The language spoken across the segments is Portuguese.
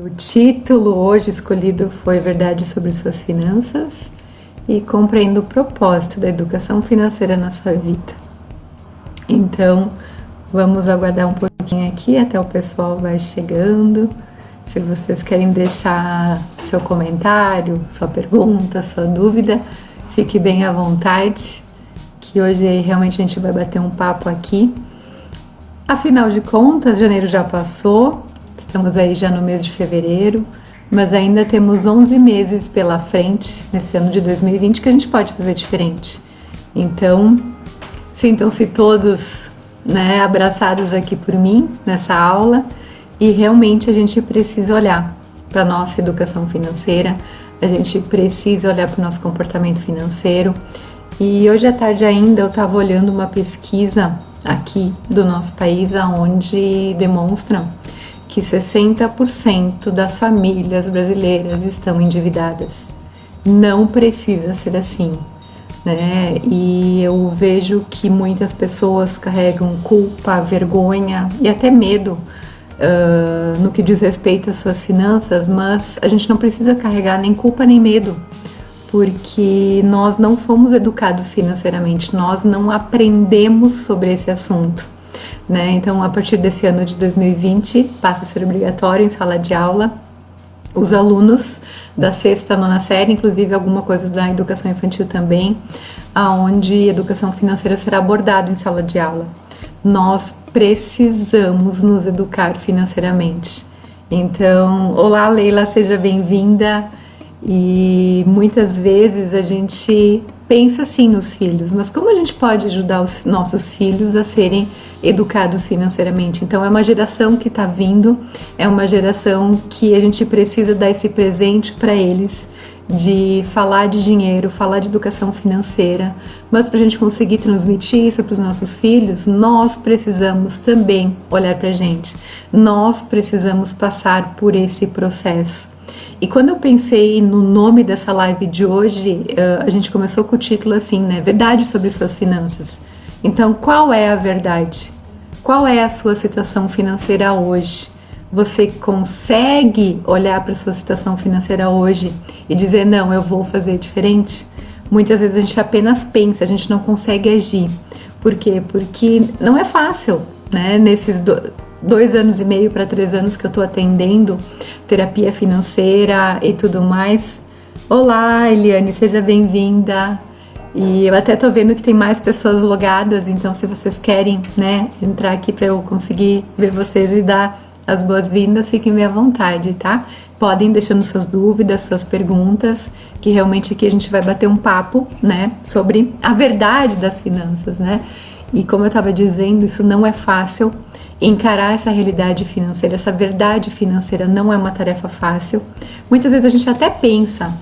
O título hoje escolhido foi Verdade sobre Suas Finanças e compreendo o propósito da educação financeira na sua vida. Então, vamos aguardar um pouquinho aqui até o pessoal vai chegando. Se vocês querem deixar seu comentário, sua pergunta, sua dúvida, fique bem à vontade, que hoje realmente a gente vai bater um papo aqui. Afinal de contas, janeiro já passou, estamos aí já no mês de fevereiro, mas ainda temos 11 meses pela frente, nesse ano de 2020, que a gente pode fazer diferente. Então, sintam-se todos, abraçados aqui por mim, nessa aula, e realmente a gente precisa olhar para a nossa educação financeira, a gente precisa olhar para o nosso comportamento financeiro. E hoje à tarde ainda eu estava olhando uma pesquisa aqui do nosso país, onde demonstram que 60% das famílias brasileiras estão endividadas. Não precisa ser assim, né? E eu vejo que muitas pessoas carregam culpa, vergonha e até medo no que diz respeito às suas finanças, mas a gente não precisa carregar nem culpa nem medo, porque nós não fomos educados financeiramente, nós não aprendemos sobre esse assunto, né? Então, a partir desse ano de 2020, passa a ser obrigatório em sala de aula, os alunos da sexta, nona série, inclusive alguma coisa da educação infantil também, aonde educação financeira será abordado em sala de aula. Nós precisamos nos educar financeiramente. Então, olá Leila, seja bem-vinda. E muitas vezes a gente pensa assim nos filhos, mas como a gente pode ajudar os nossos filhos a serem educados financeiramente? Então é uma geração que está vindo, é uma geração que a gente precisa dar esse presente para eles, de falar de dinheiro, falar de educação financeira, mas para a gente conseguir transmitir isso para os nossos filhos, nós precisamos também olhar para a gente, nós precisamos passar por esse processo. E quando eu pensei no nome dessa live de hoje, a gente começou com o título assim, né? Verdade sobre suas finanças. Então, qual é a verdade? Qual é a sua situação financeira hoje? Você consegue olhar para a sua situação financeira hoje e dizer, não, eu vou fazer diferente? Muitas vezes a gente apenas pensa, a gente não consegue agir. Por quê? Porque não é fácil, né? Nesses 2 anos e meio para 3 anos que eu estou atendendo terapia financeira e tudo mais. Olá, Eliane, seja bem-vinda. E eu até tô vendo que tem mais pessoas logadas, então se vocês querem, entrar aqui para eu conseguir ver vocês e dar as boas-vindas, fiquem bem à vontade, tá? Podem deixando suas dúvidas, suas perguntas, que realmente aqui a gente vai bater um papo, sobre a verdade das finanças, E como eu estava dizendo, isso não é fácil. Encarar essa realidade financeira, essa verdade financeira não é uma tarefa fácil. Muitas vezes a gente até pensa,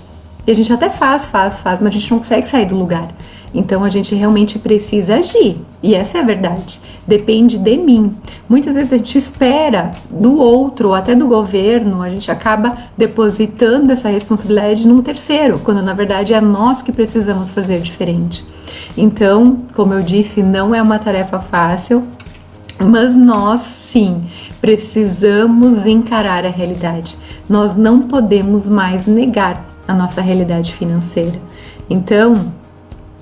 e a gente até faz, mas a gente não consegue sair do lugar. Então a gente realmente precisa agir, e essa é a verdade. Depende de mim. Muitas vezes a gente espera do outro, ou até do governo, a gente acaba depositando essa responsabilidade num terceiro, quando na verdade é nós que precisamos fazer diferente. Então, como eu disse, não é uma tarefa fácil, mas nós sim precisamos encarar a realidade. Nós não podemos mais negar a nossa realidade financeira. Então,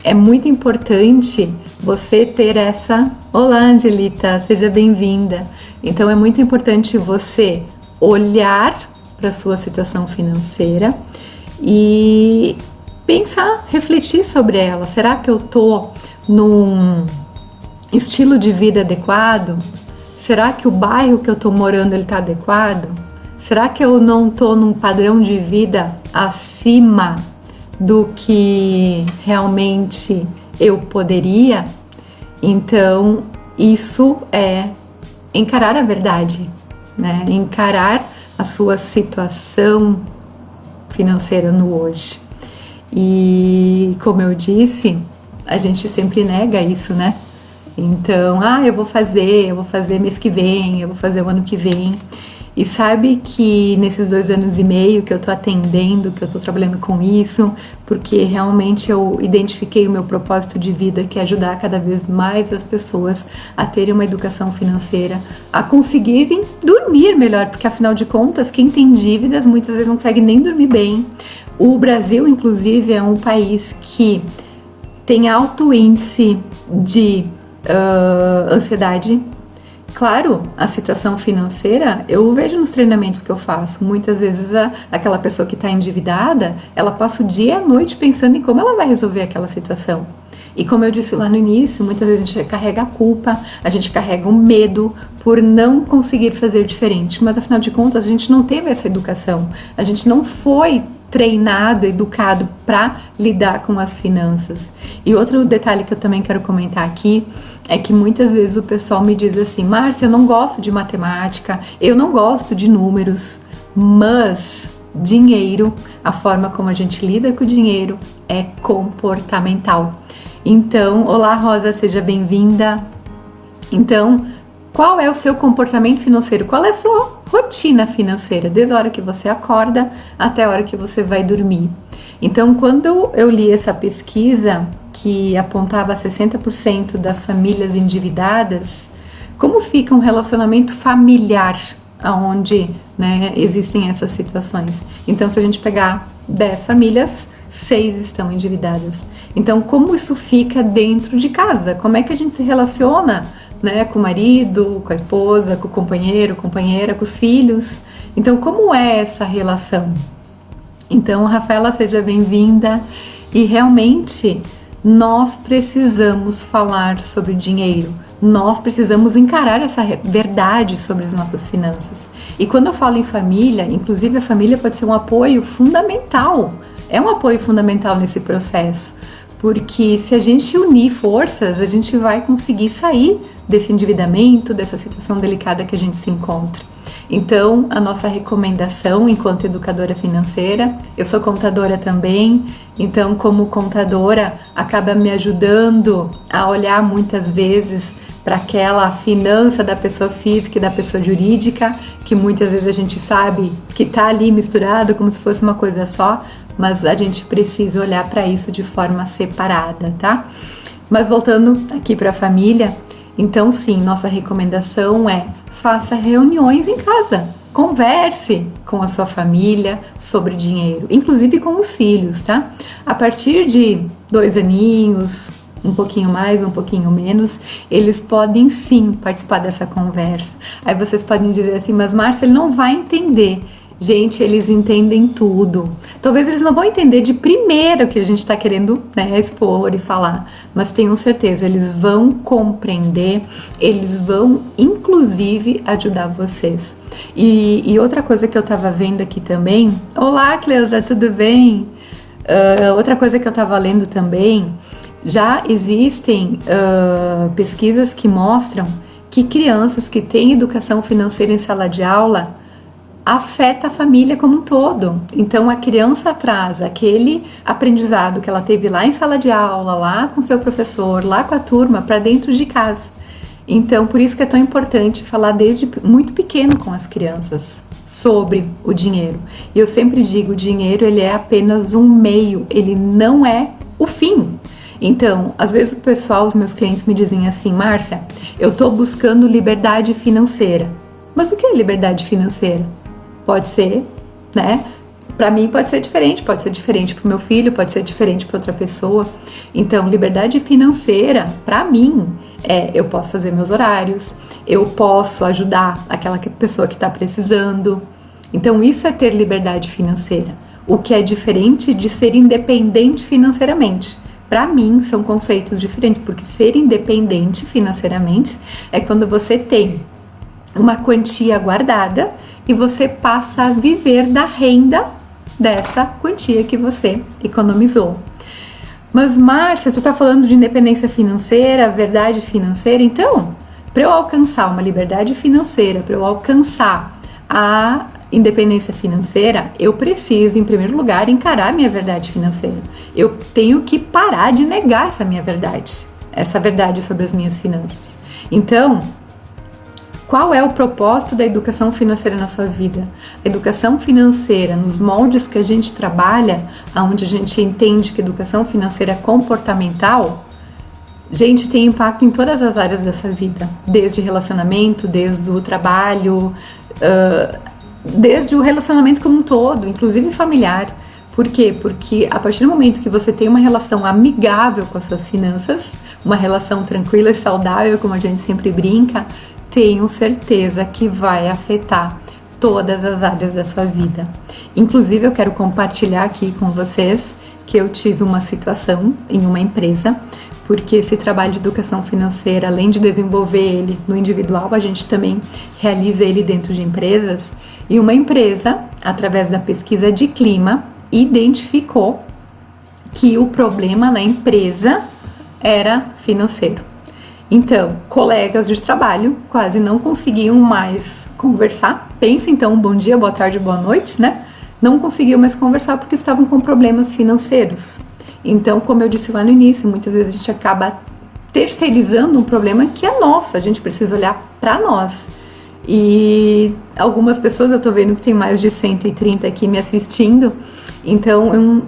é muito importante você ter essa... Olá, Angelita, seja bem-vinda. Então, é muito importante você olhar para a sua situação financeira e pensar, refletir sobre ela. Será que eu estou num estilo de vida adequado? Será que o bairro que eu estou morando está adequado? Será que eu não estou num padrão de vida acima do que realmente eu poderia? Então, isso é encarar a verdade, encarar a sua situação financeira no hoje. E como eu disse, a gente sempre nega isso, Então, eu vou fazer mês que vem, eu vou fazer o ano que vem. E sabe que nesses 2 anos e meio que eu tô atendendo, que eu tô trabalhando com isso, porque realmente eu identifiquei o meu propósito de vida, que é ajudar cada vez mais as pessoas a terem uma educação financeira, a conseguirem dormir melhor, porque afinal de contas, quem tem dívidas muitas vezes não consegue nem dormir bem. O Brasil, inclusive, é um país que tem alto índice de ansiedade. Claro, a situação financeira, eu vejo nos treinamentos que eu faço, muitas vezes aquela pessoa que está endividada, ela passa o dia e a noite pensando em como ela vai resolver aquela situação. E como eu disse lá no início, muitas vezes a gente carrega a culpa, a gente carrega o medo por não conseguir fazer diferente, mas afinal de contas a gente não teve essa educação, a gente não foi treinado, educado para lidar com as finanças. E outro detalhe que eu também quero comentar aqui é que muitas vezes o pessoal me diz assim: Márcia, eu não gosto de matemática, eu não gosto de números, mas dinheiro, a forma como a gente lida com o dinheiro é comportamental. Então, olá Rosa, seja bem-vinda. Então, qual é o seu comportamento financeiro? Qual é a sua rotina financeira, desde a hora que você acorda até a hora que você vai dormir? Então, quando eu li essa pesquisa que apontava 60% das famílias endividadas, como fica um relacionamento familiar onde, né, existem essas situações? Então, se a gente pegar 10 famílias, 6 estão endividadas. Então, como isso fica dentro de casa? Como é que a gente se relaciona, né, com o marido, com a esposa, com o companheiro, companheira, com os filhos? Então, como é essa relação? Então, Rafaela, seja bem-vinda. E realmente, nós precisamos falar sobre dinheiro. Nós precisamos encarar essa verdade sobre as nossas finanças. E quando eu falo em família, inclusive a família pode ser um apoio fundamental. É um apoio fundamental nesse processo. Porque se a gente unir forças, a gente vai conseguir sair desse endividamento, dessa situação delicada que a gente se encontra. Então, a nossa recomendação enquanto educadora financeira, eu sou contadora também, então como contadora acaba me ajudando a olhar muitas vezes para aquela finança da pessoa física e da pessoa jurídica, que muitas vezes a gente sabe que está ali misturado como se fosse uma coisa só, mas a gente precisa olhar para isso de forma separada, tá? Mas voltando aqui para a família, então sim, nossa recomendação é: faça reuniões em casa, converse com a sua família sobre dinheiro, inclusive com os filhos, tá? A partir de 2 aninhos, um pouquinho mais, um pouquinho menos, eles podem sim participar dessa conversa. Aí vocês podem dizer assim: mas Márcia, ele não vai entender. Gente, eles entendem tudo. Talvez eles não vão entender de primeira o que a gente está querendo, né, expor e falar, mas tenham certeza, eles vão compreender, eles vão inclusive ajudar vocês. E outra coisa que eu estava vendo aqui também, olá Cleusa, tudo bem? Outra coisa que eu estava lendo também, já existem pesquisas que mostram que crianças que têm educação financeira em sala de aula afeta a família como um todo. Então a criança traz aquele aprendizado que ela teve lá em sala de aula, lá com seu professor, lá com a turma, para dentro de casa. Então por isso que é tão importante falar desde muito pequeno com as crianças sobre o dinheiro. E eu sempre digo, o dinheiro ele é apenas um meio, ele não é o fim. Então, às vezes o pessoal, os meus clientes me dizem assim: Márcia, eu estou buscando liberdade financeira. Mas o que é liberdade financeira? Pode ser, né? Para mim pode ser diferente para o meu filho, pode ser diferente para outra pessoa. Então, liberdade financeira, para mim, eu posso fazer meus horários, eu posso ajudar aquela pessoa que está precisando. Então, isso é ter liberdade financeira. O que é diferente de ser independente financeiramente. Para mim, são conceitos diferentes, porque ser independente financeiramente é quando você tem uma quantia guardada e você passa a viver da renda dessa quantia que você economizou. Mas Márcia, tu tá falando de independência financeira, verdade financeira, então, para eu alcançar uma liberdade financeira, para eu alcançar a independência financeira, eu preciso, em primeiro lugar, encarar a minha verdade financeira. Eu tenho que parar de negar essa minha verdade, essa verdade sobre as minhas finanças. Então, Qual é o propósito da educação financeira na sua vida? A educação financeira, nos moldes que a gente trabalha, onde a gente entende que educação financeira é comportamental, gente, tem impacto em todas as áreas dessa vida, desde relacionamento, desde o trabalho, desde o relacionamento como um todo, inclusive familiar. Por quê? Porque a partir do momento que você tem uma relação amigável com as suas finanças, uma relação tranquila e saudável, como a gente sempre brinca, tenho certeza que vai afetar todas as áreas da sua vida. Inclusive, eu quero compartilhar aqui com vocês que eu tive uma situação em uma empresa, porque esse trabalho de educação financeira, além de desenvolver ele no individual, a gente também realiza ele dentro de empresas. E uma empresa, através da pesquisa de clima, identificou que o problema na empresa era financeiro. Então, colegas de trabalho quase não conseguiam mais conversar. Pensa então, bom dia, boa tarde, boa noite, né? Não conseguiam mais conversar porque estavam com problemas financeiros. Então, como eu disse lá no início, muitas vezes a gente acaba terceirizando um problema que é nosso. A gente precisa olhar para nós. E algumas pessoas, eu tô vendo que tem mais de 130 aqui me assistindo. Então,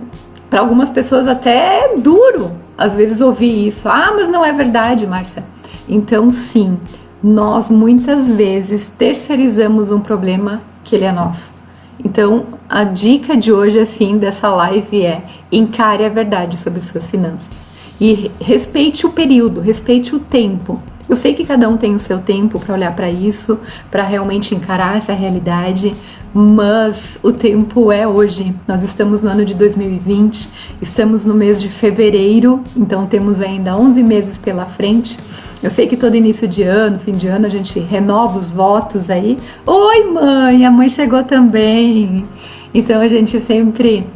para algumas pessoas até é duro, às vezes, ouvir isso. Ah, mas não é verdade, Márcia. Então, sim, nós muitas vezes terceirizamos um problema que ele é nosso. Então, a dica de hoje, assim, dessa live é: encare a verdade sobre suas finanças. E respeite o período, respeite o tempo. Eu sei que cada um tem o seu tempo para olhar para isso, para realmente encarar essa realidade, mas o tempo é hoje. Nós estamos no ano de 2020, estamos no mês de fevereiro, então temos ainda 11 meses pela frente. Eu sei que todo início de ano, fim de ano, a gente renova os votos aí. Oi, mãe! A mãe chegou também! Então a gente sempre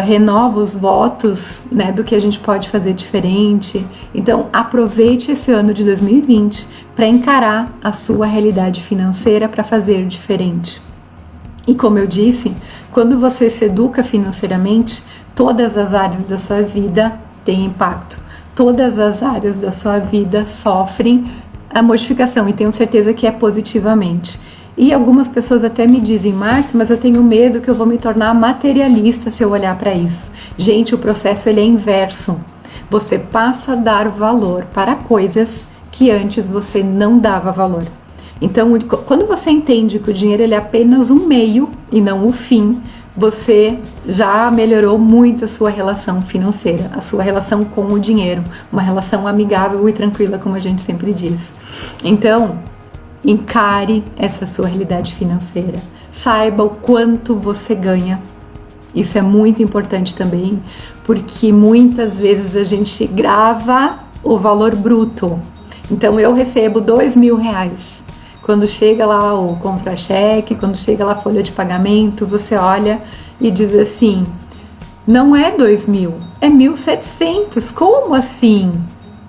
renova os votos, né, do que a gente pode fazer diferente. Então aproveite esse ano de 2020 para encarar a sua realidade financeira, para fazer diferente. E como eu disse, quando você se educa financeiramente, todas as áreas da sua vida têm impacto. Todas as áreas da sua vida sofrem a modificação, e tenho certeza que é positivamente. E algumas pessoas até me dizem: Márcia, mas eu tenho medo que eu vou me tornar materialista se eu olhar para isso. Gente, o processo ele é inverso. Você passa a dar valor para coisas que antes você não dava valor. Então, quando você entende que o dinheiro ele é apenas um meio e não o fim, você já melhorou muito a sua relação financeira, a sua relação com o dinheiro, uma relação amigável e tranquila, como a gente sempre diz. Então, encare essa sua realidade financeira. Saiba o quanto você ganha. Isso é muito importante também, porque muitas vezes a gente grava o valor bruto. Então, eu recebo R$2.000. Quando chega lá o contra-cheque, quando chega lá a folha de pagamento, você olha e diz assim: não é 2.000, é 1.700. Como assim?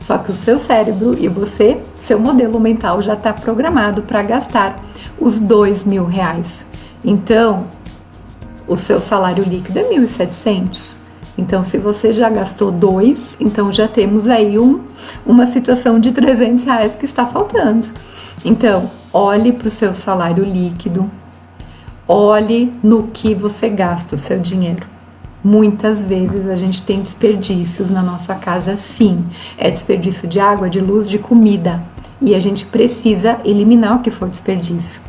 Só que o seu cérebro e você, seu modelo mental já está programado para gastar os R$2.000. Então, o seu salário líquido é 1.700. Então, se você já gastou 2, então já temos aí uma situação de R$300 que está faltando. Então, olhe para o seu salário líquido, olhe no que você gasta o seu dinheiro. Muitas vezes a gente tem desperdícios na nossa casa, sim. É desperdício de água, de luz, de comida. E a gente precisa eliminar o que for desperdício.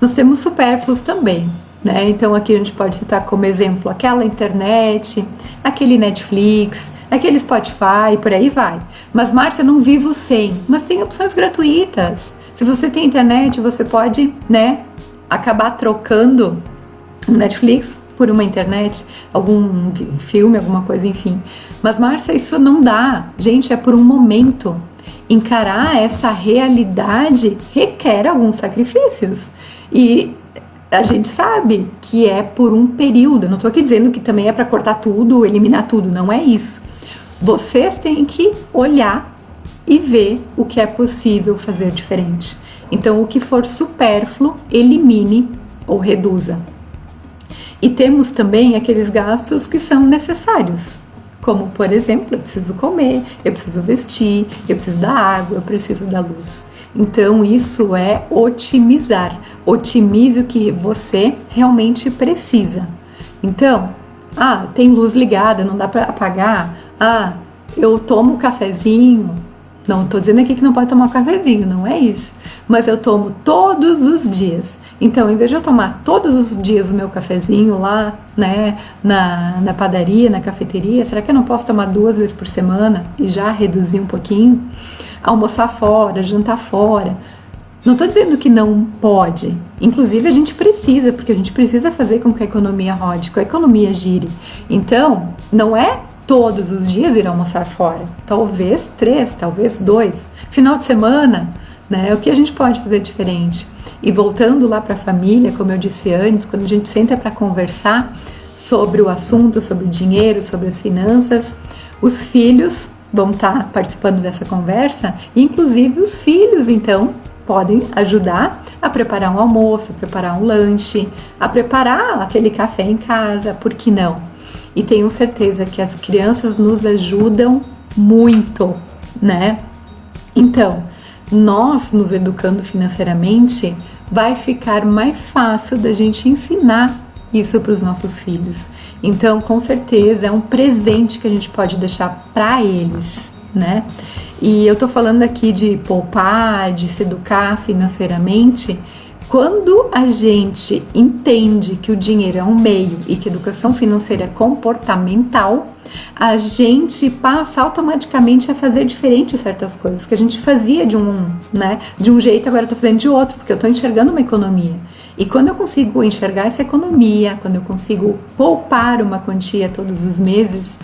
Nós temos supérfluos também, né? Então aqui a gente pode citar como exemplo aquela internet, aquele Netflix, aquele Spotify, por aí vai. Mas, Márcia, não vivo sem. Mas tem opções gratuitas. Se você tem internet, você pode, né, acabar trocando um Netflix por uma internet, algum filme, alguma coisa, enfim. Mas, Márcia, isso não dá. Gente, é por um momento. Encarar essa realidade requer alguns sacrifícios. E a gente sabe que é por um período. Eu não estou aqui dizendo que também é para cortar tudo, eliminar tudo. Não é isso. Vocês têm que olhar e ver o que é possível fazer diferente. Então, o que for supérfluo, elimine ou reduza. E temos também aqueles gastos que são necessários. como, por exemplo, eu preciso comer, eu preciso vestir, eu preciso da água, eu preciso da luz. Então, isso é otimizar. Otimize o que você realmente precisa. Então, tem luz ligada, não dá para apagar. Eu tomo cafezinho. Não estou dizendo aqui que não pode tomar um cafezinho, não é isso. Mas eu tomo todos os dias. Então, em vez de eu tomar todos os dias o meu cafezinho lá, né, na padaria, na cafeteria, será que eu não posso tomar 2 vezes por semana e já reduzir um pouquinho? Almoçar fora, jantar fora. Não estou dizendo que não pode. Inclusive, a gente precisa, porque a gente precisa fazer com que a economia rode, que a economia gire. Então, não é todos os dias ir almoçar fora. Talvez 3, talvez 2. Final de semana, né? O que a gente pode fazer diferente? E voltando lá para a família, como eu disse antes, quando a gente senta para conversar sobre o assunto, sobre o dinheiro, sobre as finanças, os filhos vão estar participando dessa conversa, e inclusive os filhos, então, podem ajudar a preparar um almoço, a preparar um lanche, a preparar aquele café em casa, por que não? E tenho certeza que as crianças nos ajudam muito, né? Então, nós nos educando financeiramente, vai ficar mais fácil da gente ensinar isso para os nossos filhos. Então, com certeza, é um presente que a gente pode deixar para eles, né? E eu tô falando aqui de poupar, de se educar financeiramente. Quando a gente entende que o dinheiro é um meio e que a educação financeira é comportamental, a gente passa automaticamente a fazer diferente certas coisas que a gente fazia de um jeito, agora eu tô fazendo de outro, porque eu tô enxergando uma economia. E quando eu consigo enxergar essa economia, quando eu consigo poupar uma quantia todos os meses,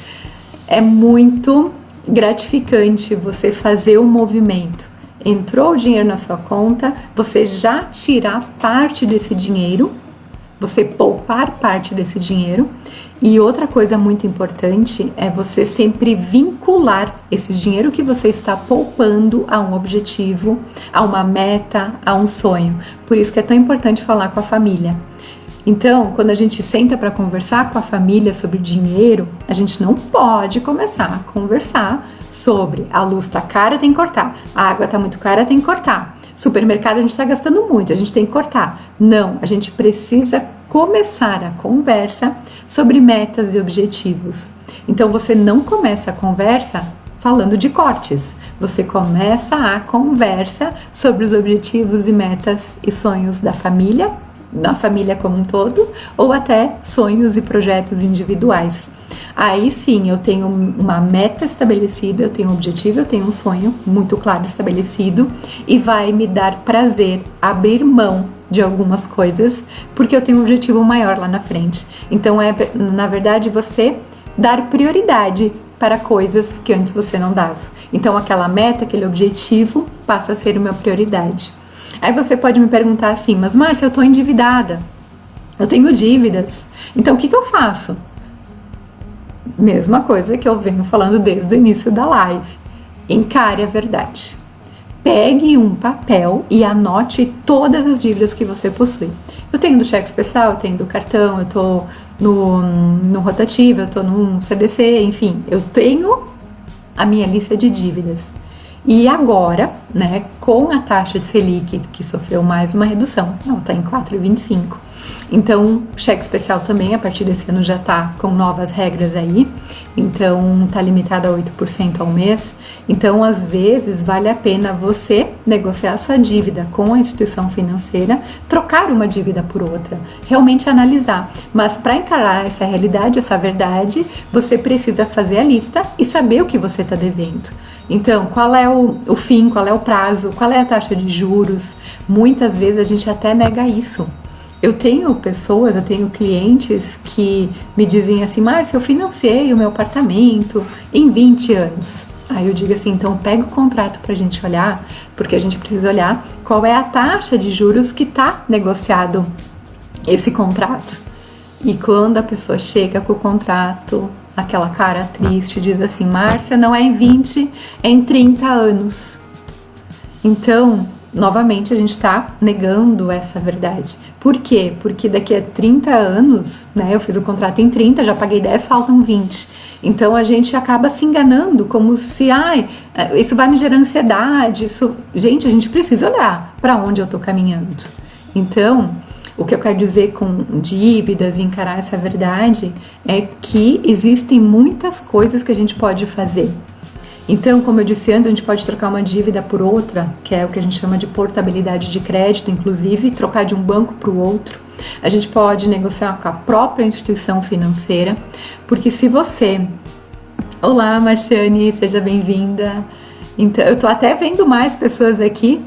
é muito gratificante você fazer um movimento. Entrou o dinheiro na sua conta, você já tirar parte desse dinheiro, você poupar parte desse dinheiro. E outra coisa muito importante é você sempre vincular esse dinheiro que você está poupando a um objetivo, a uma meta, a um sonho. Por isso que é tão importante falar com a família. Então, quando a gente senta para conversar com a família sobre dinheiro, a gente não pode começar a conversar sobre a luz tá cara, tem que cortar. A água tá muito cara, tem que cortar. Supermercado a gente está gastando muito, a gente tem que cortar. Não, a gente precisa começar a conversa sobre metas e objetivos. Então, você não começa a conversa falando de cortes. Você começa a conversa sobre os objetivos e metas e sonhos da família como um todo, ou até sonhos e projetos individuais. Aí sim, eu tenho uma meta estabelecida, eu tenho um objetivo, eu tenho um sonho muito claro estabelecido, e vai me dar prazer abrir mão de algumas coisas, porque eu tenho um objetivo maior lá na frente. Então, na verdade, você dar prioridade para coisas que antes você não dava. Então, aquela meta, aquele objetivo passa a ser uma prioridade. Aí você pode me perguntar assim, mas Márcia, eu estou endividada, eu tenho dívidas, então o que eu faço? Mesma coisa que eu venho falando desde o início da live, encare a verdade. Pegue um papel e anote todas as dívidas que você possui. Eu tenho do cheque especial, eu tenho do cartão, eu estou no rotativo, eu estou no CDC, enfim, eu tenho a minha lista de dívidas. E agora, né, com a taxa de Selic, que sofreu mais uma redução, não, está em 4,25. Então, o cheque especial também, a partir desse ano, já está com novas regras aí. Então, está limitado a 8% ao mês. Então, às vezes, vale a pena você negociar a sua dívida com a instituição financeira, trocar uma dívida por outra, realmente analisar. Mas, para encarar essa realidade, essa verdade, você precisa fazer a lista e saber o que você está devendo. Então, qual é o fim, qual é o prazo, qual é a taxa de juros? Muitas vezes a gente até nega isso. Eu tenho clientes que me dizem assim, Márcia, eu financiei o meu apartamento em 20 anos. Aí eu digo assim, então pega o contrato pra gente olhar, porque a gente precisa olhar qual é a taxa de juros que tá negociado esse contrato. E quando a pessoa chega com o contrato, aquela cara triste, diz assim, Márcia, não é em 20, é em 30 anos. Então, novamente a gente está negando essa verdade. Por quê? Porque daqui a 30 anos, né, eu fiz o contrato em 30, já paguei 10, faltam 20. Então a gente acaba se enganando, como se, isso vai me gerar ansiedade, isso... Gente, a gente precisa olhar para onde eu estou caminhando. Então, o que eu quero dizer com dívidas e encarar essa verdade é que existem muitas coisas que a gente pode fazer. Então, como eu disse antes, a gente pode trocar uma dívida por outra, que é o que a gente chama de portabilidade de crédito, inclusive trocar de um banco para o outro. A gente pode negociar com a própria instituição financeira, porque se você... Olá, Marciane, seja bem-vinda. Então, eu tô até vendo mais pessoas aqui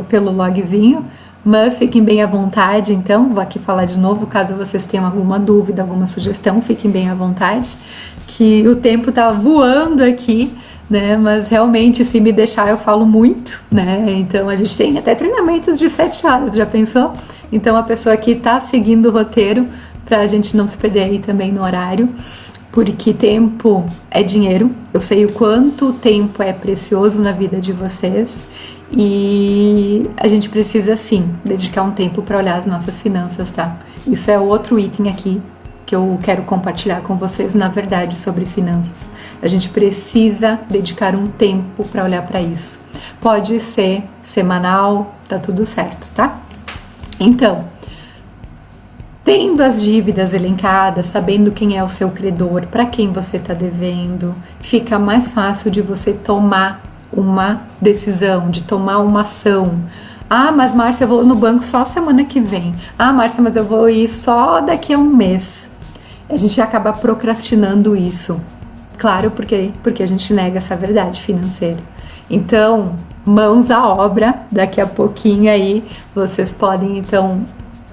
pelo logzinho, mas fiquem bem à vontade, então, vou aqui falar de novo, caso vocês tenham alguma dúvida, alguma sugestão, fiquem bem à vontade, que o tempo tá voando aqui, né, mas realmente, se me deixar, eu falo muito, né, então a gente tem até treinamentos de 7 horas, já pensou? Então a pessoa aqui tá seguindo o roteiro, pra gente não se perder aí também no horário, porque tempo é dinheiro, eu sei o quanto tempo é precioso na vida de vocês, e a gente precisa sim dedicar um tempo para olhar as nossas finanças, tá? Isso é outro item aqui que eu quero compartilhar com vocês, na verdade, sobre finanças. A gente precisa dedicar um tempo para olhar para isso. Pode ser semanal, tá tudo certo, tá? Então, tendo as dívidas elencadas, sabendo quem é o seu credor, para quem você está devendo, fica mais fácil de você tomar uma decisão, de tomar uma ação. Mas Márcia, eu vou no banco só semana que vem. Márcia, mas eu vou ir só daqui a um mês. A gente acaba procrastinando isso. Claro, porque a gente nega essa verdade financeira. Então, mãos à obra, daqui a pouquinho aí, vocês podem então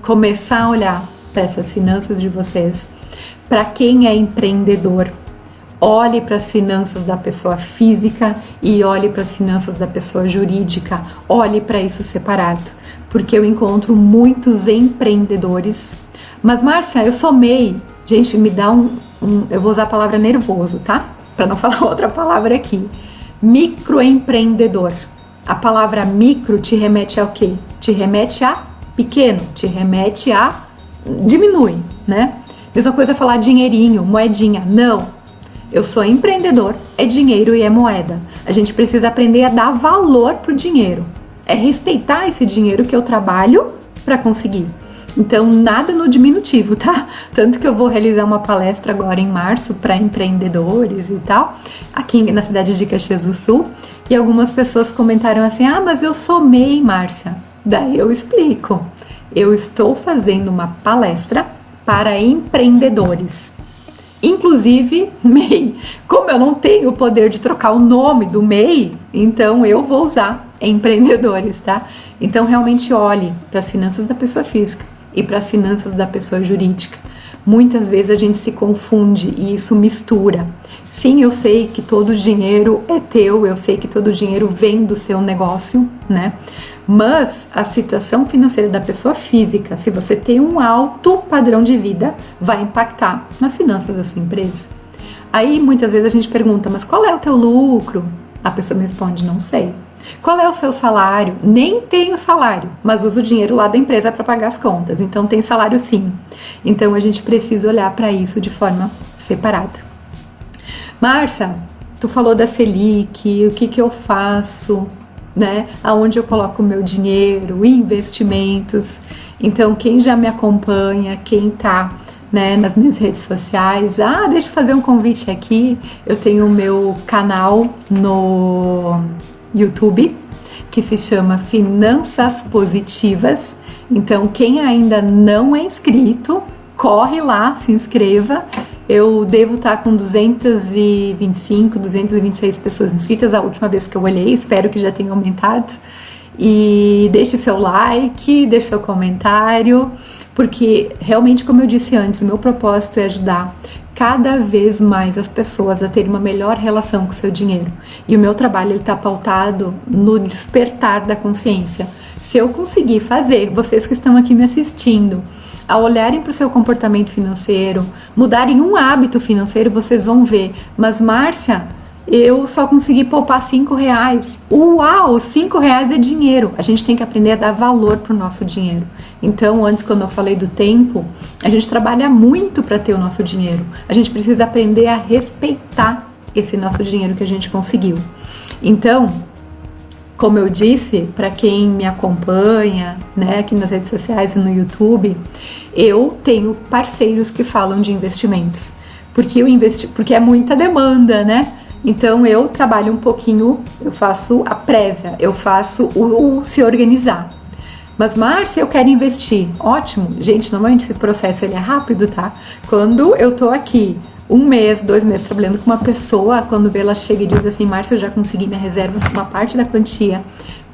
começar a olhar para essas finanças de vocês. Para quem é empreendedor, olhe para as finanças da pessoa física e olhe para as finanças da pessoa jurídica. Olhe para isso separado, porque eu encontro muitos empreendedores. Mas Márcia, eu sou MEI. Gente, me dá eu vou usar a palavra nervoso, tá? Para não falar outra palavra aqui. Microempreendedor. A palavra micro te remete ao quê? Te remete a pequeno, te remete a diminui, né? Mesma coisa falar dinheirinho, moedinha. Não. Eu sou empreendedor, é dinheiro e é moeda. A gente precisa aprender a dar valor pro dinheiro. É respeitar esse dinheiro que eu trabalho para conseguir. Então, nada no diminutivo, tá? Tanto que eu vou realizar uma palestra agora em março para empreendedores e tal, aqui na cidade de Caxias do Sul, e algumas pessoas comentaram assim, mas eu sou MEI, Márcia. Daí eu explico. Eu estou fazendo uma palestra para empreendedores. Inclusive, MEI. Como eu não tenho o poder de trocar o nome do MEI, então eu vou usar empreendedores, tá? Então, realmente olhe para as finanças da pessoa física e para as finanças da pessoa jurídica. Muitas vezes a gente se confunde e isso mistura. Sim, eu sei que todo o dinheiro é teu, eu sei que todo o dinheiro vem do seu negócio, né? Mas a situação financeira da pessoa física, se você tem um alto padrão de vida, vai impactar nas finanças da sua empresa. Aí muitas vezes a gente pergunta, mas qual é o teu lucro? A pessoa me responde, não sei. Qual é o seu salário? Nem tenho salário, mas uso o dinheiro lá da empresa para pagar as contas. Então tem salário sim. Então a gente precisa olhar para isso de forma separada. Márcia, tu falou da Selic, o que eu faço, né? Aonde eu coloco o meu dinheiro, investimentos. Então quem já me acompanha, quem tá, né, nas minhas redes sociais, deixa eu fazer um convite aqui. Eu tenho o meu canal no YouTube, que se chama Finanças Positivas. Então, quem ainda não é inscrito, corre lá, se inscreva. Eu devo estar com 225, 226 pessoas inscritas a última vez que eu olhei, espero que já tenha aumentado. E deixe seu like, deixe seu comentário, porque realmente, como eu disse antes, o meu propósito é ajudar cada vez mais as pessoas a terem uma melhor relação com o seu dinheiro. E o meu trabalho está pautado no despertar da consciência. Se eu conseguir fazer, vocês que estão aqui me assistindo, a olharem para o seu comportamento financeiro, mudarem um hábito financeiro, vocês vão ver. Mas Márcia, eu só consegui poupar R$ 5. Uau, R$ 5 é dinheiro. A gente tem que aprender a dar valor pro nosso dinheiro. Então, antes, quando eu falei do tempo, a gente trabalha muito para ter o nosso dinheiro. A gente precisa aprender a respeitar esse nosso dinheiro que a gente conseguiu. Então, como eu disse, para quem me acompanha, né, aqui nas redes sociais e no YouTube, eu tenho parceiros que falam de investimentos, porque é muita demanda, né? Então eu trabalho um pouquinho, eu faço a prévia, eu faço o se organizar. Mas, Márcia, eu quero investir. Ótimo. Gente, normalmente esse processo ele é rápido, tá? Quando eu tô aqui 1 mês, 2 meses trabalhando com uma pessoa, quando vê ela chega e diz assim, Márcia, eu já consegui minha reserva, uma parte da quantia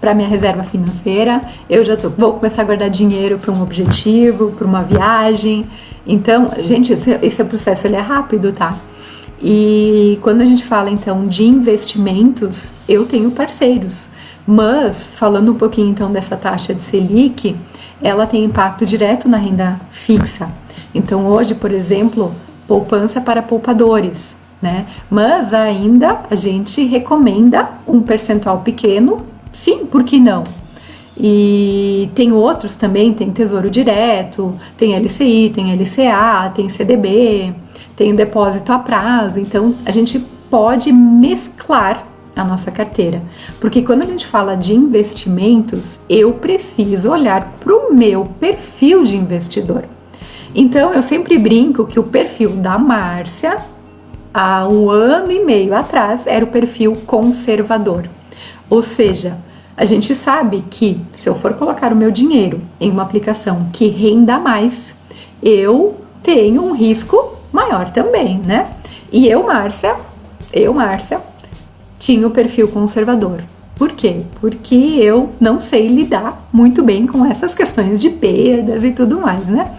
para minha reserva financeira, eu já vou começar a guardar dinheiro para um objetivo, para uma viagem. Então, gente, esse processo ele é rápido, tá? E quando a gente fala então de investimentos, eu tenho parceiros, mas falando um pouquinho então dessa taxa de Selic, ela tem impacto direto na renda fixa. Então hoje, por exemplo, poupança para poupadores, né? Mas ainda a gente recomenda um percentual pequeno, sim, por que não? E tem outros também, tem Tesouro Direto, tem LCI, tem LCA, tem CDB, tem o depósito a prazo. Então a gente pode mesclar a nossa carteira, porque quando a gente fala de investimentos, eu preciso olhar para o meu perfil de investidor. Então eu sempre brinco que o perfil da Márcia há 1 ano e meio atrás era o perfil conservador, ou seja, a gente sabe que se eu for colocar o meu dinheiro em uma aplicação que renda mais, eu tenho um risco maior também, né? E eu, Márcia, tinha o perfil conservador. Por quê? Porque eu não sei lidar muito bem com essas questões de perdas e tudo mais, né?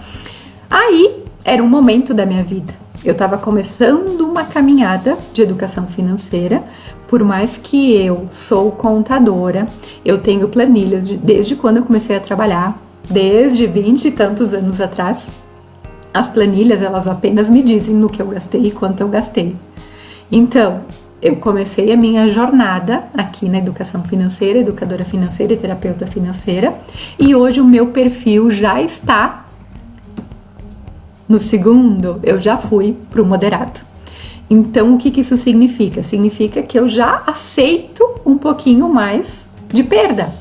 Aí, era um momento da minha vida. Eu estava começando uma caminhada de educação financeira, por mais que eu sou contadora, eu tenho planilhas desde quando eu comecei a trabalhar, desde 20 e tantos anos atrás. As planilhas, elas apenas me dizem no que eu gastei e quanto eu gastei. Então, eu comecei a minha jornada aqui na educação financeira, educadora financeira e terapeuta financeira, e hoje o meu perfil já está no segundo, eu já fui para o moderado. Então, o que isso significa? Significa que eu já aceito um pouquinho mais de perda.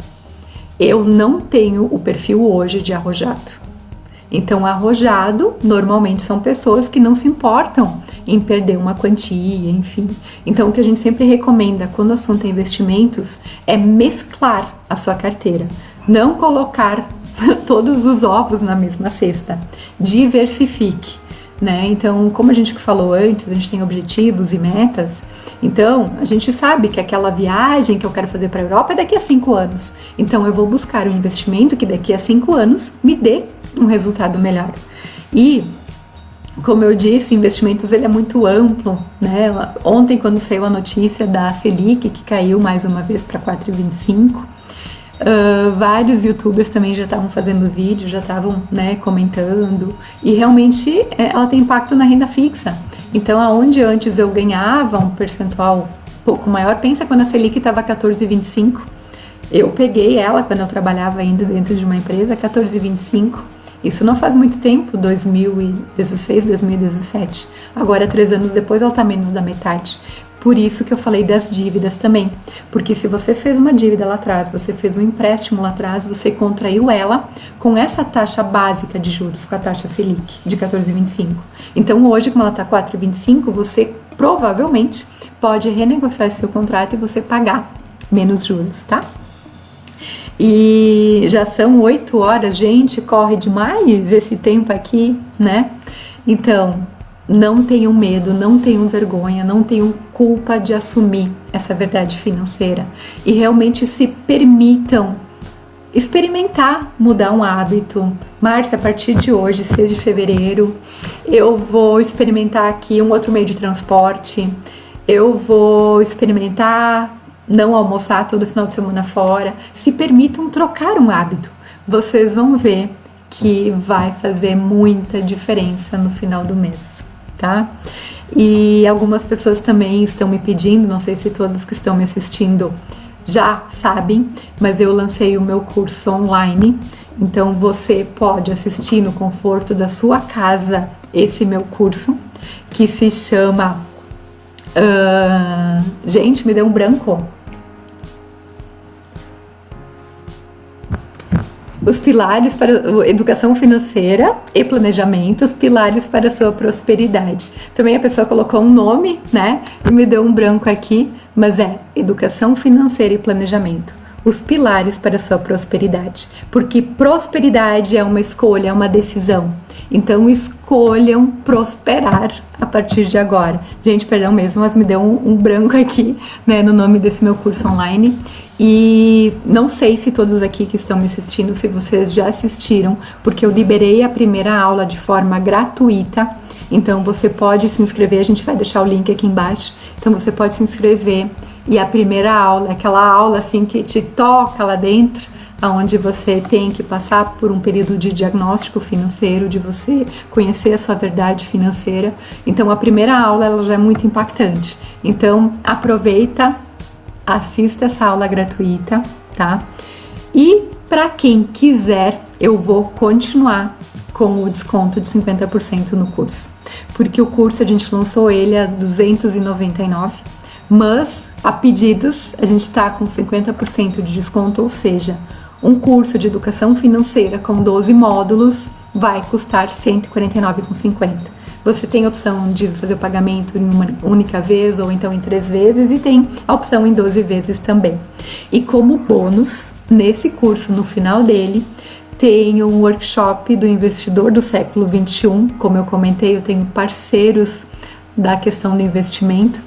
Eu não tenho o perfil hoje de arrojado. Então, arrojado normalmente são pessoas que não se importam em perder uma quantia, enfim. Então, o que a gente sempre recomenda quando o assunto é investimentos é mesclar a sua carteira. Não colocar todos os ovos na mesma cesta. Diversifique, né? Então, como a gente falou antes, a gente tem objetivos e metas. Então, a gente sabe que aquela viagem que eu quero fazer para a Europa é daqui a 5 anos. Então, eu vou buscar um investimento que daqui a 5 anos me dê um resultado melhor. E, como eu disse, investimentos ele é muito amplo, né? Ontem, quando saiu a notícia da Selic, que caiu mais uma vez para 4,25, vários youtubers também já estavam fazendo vídeo, já estavam, né, comentando, e realmente ela tem impacto na renda fixa. Então, aonde antes eu ganhava um percentual um pouco maior, pensa quando a Selic estava 14,25, eu peguei ela quando eu trabalhava ainda dentro de uma empresa, 14,25. Isso não faz muito tempo, 2016, 2017. Agora, 3 anos depois, ela está menos da metade. Por isso que eu falei das dívidas também. Porque se você fez uma dívida lá atrás, você fez um empréstimo lá atrás, você contraiu ela com essa taxa básica de juros, com a taxa Selic de 14,25. Então, hoje, como ela está 4,25, você provavelmente pode renegociar esse seu contrato e você pagar menos juros, tá? E já são 8 horas, gente, corre demais esse tempo aqui, né? Então, não tenham medo, não tenham vergonha, não tenham culpa de assumir essa verdade financeira e realmente se permitam experimentar, mudar um hábito. Márcia, a partir de hoje, 6 de fevereiro, eu vou experimentar aqui um outro meio de transporte, eu vou experimentar não almoçar todo final de semana fora. Se permitam trocar um hábito. Vocês vão ver que vai fazer muita diferença no final do mês, tá? E algumas pessoas também estão me pedindo, não sei se todos que estão me assistindo já sabem, mas eu lancei o meu curso online. Então você pode assistir no conforto da sua casa esse meu curso, que se chama... gente, me deu um branco. Os pilares para educação financeira e planejamento, os pilares para a sua prosperidade. Também a pessoa colocou um nome, né? E me deu um branco aqui, mas é educação financeira e planejamento. Os pilares para a sua prosperidade. Porque prosperidade é uma escolha, é uma decisão. Então escolham prosperar a partir de agora. Gente, perdão mesmo, mas me deu um branco aqui, né, no nome desse meu curso online. E não sei se todos aqui que estão me assistindo, se vocês já assistiram, porque eu liberei a primeira aula de forma gratuita. Então você pode se inscrever, a gente vai deixar o link aqui embaixo. Então você pode se inscrever. E a primeira aula, aquela aula assim que te toca lá dentro, onde você tem que passar por um período de diagnóstico financeiro, de você conhecer a sua verdade financeira. Então a primeira aula ela já é muito impactante. Então aproveita, assista essa aula gratuita, tá? E para quem quiser, eu vou continuar com o desconto de 50% no curso. Porque o curso a gente lançou ele a R$299, mas a pedidos a gente está com 50% de desconto, ou seja, um curso de educação financeira com 12 módulos vai custar R$149,50. Você tem a opção de fazer o pagamento em uma única vez ou então em 3 vezes e tem a opção em 12 vezes também. E como bônus, nesse curso, no final dele, tem um workshop do investidor do século XXI. Como eu comentei, eu tenho parceiros da questão do investimento.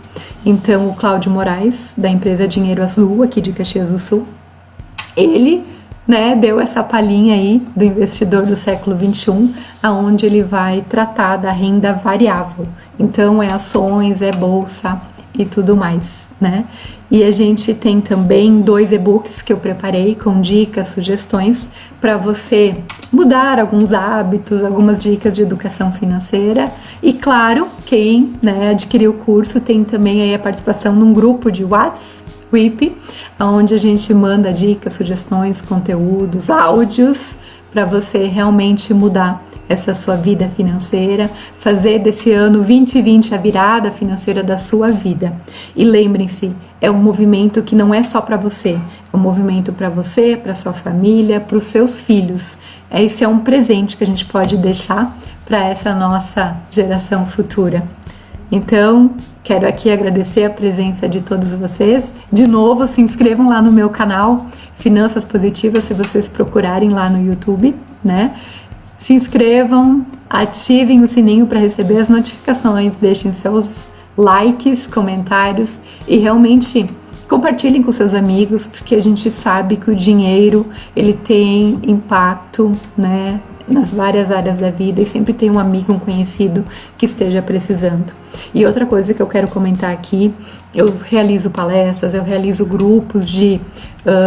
Então, o Cláudio Moraes, da empresa Dinheiro Azul, aqui de Caxias do Sul, ele, né, deu essa palhinha aí do investidor do século XXI, aonde ele vai tratar da renda variável. Então, é ações, é bolsa e tudo mais, né? E a gente tem também 2 e-books que eu preparei com dicas, sugestões para você mudar alguns hábitos, algumas dicas de educação financeira. E claro, quem, né, adquiriu o curso tem também aí a participação num grupo de WhatsApp, onde a gente manda dicas, sugestões, conteúdos, áudios para você realmente mudar essa sua vida financeira, fazer desse ano 2020 a virada financeira da sua vida. E lembrem-se, é um movimento que não é só para você, é um movimento para você, para sua família, para os seus filhos. Esse é um presente que a gente pode deixar para essa nossa geração futura. Então, quero aqui agradecer a presença de todos vocês. De novo, se inscrevam lá no meu canal Finanças Positivas, se vocês procurarem lá no YouTube, né? Se inscrevam, ativem o sininho para receber as notificações, deixem seus likes, comentários e realmente compartilhem com seus amigos, porque a gente sabe que o dinheiro ele tem impacto, né, nas várias áreas da vida e sempre tem um amigo, um conhecido que esteja precisando. E outra coisa que eu quero comentar aqui, eu realizo palestras, eu realizo grupos de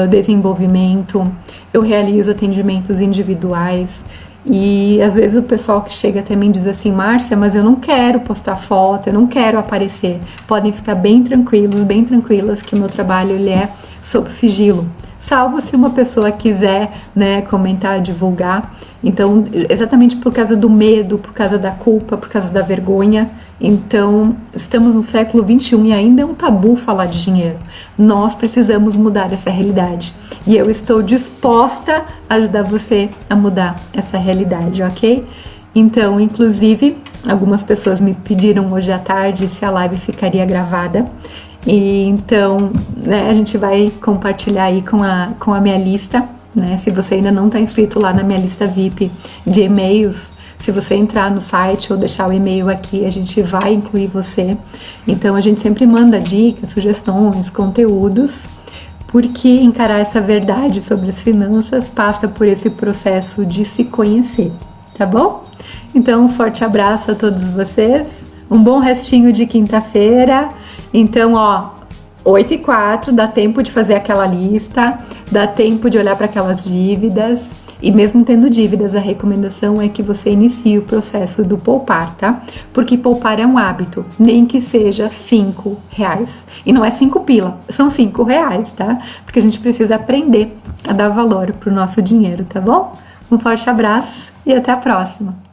desenvolvimento, eu realizo atendimentos individuais. E às vezes o pessoal que chega até mim diz assim: Márcia, mas eu não quero postar foto, eu não quero aparecer. Podem ficar bem tranquilos, bem tranquilas, que o meu trabalho ele é sob sigilo, salvo se uma pessoa quiser, né, comentar, divulgar. Então, exatamente por causa do medo, por causa da culpa, por causa da vergonha. Então, estamos no século XXI e ainda é um tabu falar de dinheiro. Nós precisamos mudar essa realidade. E eu estou disposta a ajudar você a mudar essa realidade, ok? Então, inclusive, algumas pessoas me pediram hoje à tarde se a live ficaria gravada. E então, né, a gente vai compartilhar aí com a minha lista, né? Se você ainda não está inscrito lá na minha lista VIP de e-mails, se você entrar no site ou deixar o e-mail aqui, a gente vai incluir você. Então, a gente sempre manda dicas, sugestões, conteúdos, porque encarar essa verdade sobre as finanças passa por esse processo de se conhecer, tá bom? Então, um forte abraço a todos vocês, um bom restinho de quinta-feira. Então, 8h04, dá tempo de fazer aquela lista, dá tempo de olhar para aquelas dívidas E mesmo tendo dívidas, a recomendação é que você inicie o processo do poupar, tá? Porque poupar é um hábito, nem que seja R$5. E não é 5 pila, são R$5, tá? Porque a gente precisa aprender a dar valor pro nosso dinheiro, tá bom? Um forte abraço e até a próxima!